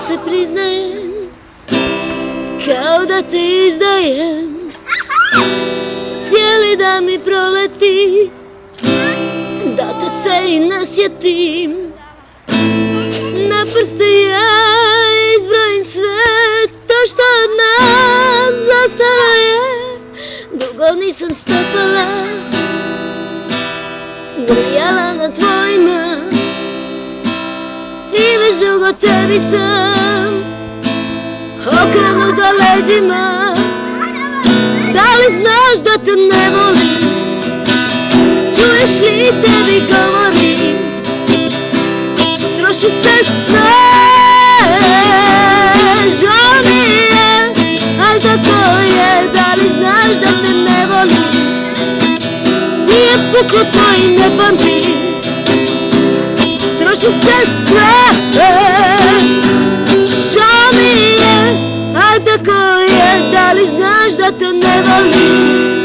se priznajem, kao da te izdajem. Cijeli dan mi proleti, da te se i ne sjetim. Na prste ja izbrojim sve to što od nas zastalo je. Dugo nisam stopala, grijala na tvojima, i već dugo tebi sam okrenuta leđima. Da li znaš da te ne volim? Čuješ li tebi govorim? Troši se sve, žao mi je, ali tako je. Da li znaš da te ne volim? Nije puklo to i ne pamtim. Troši se sve, žao mi je, ali tako je. Da li znaš da te ne volim?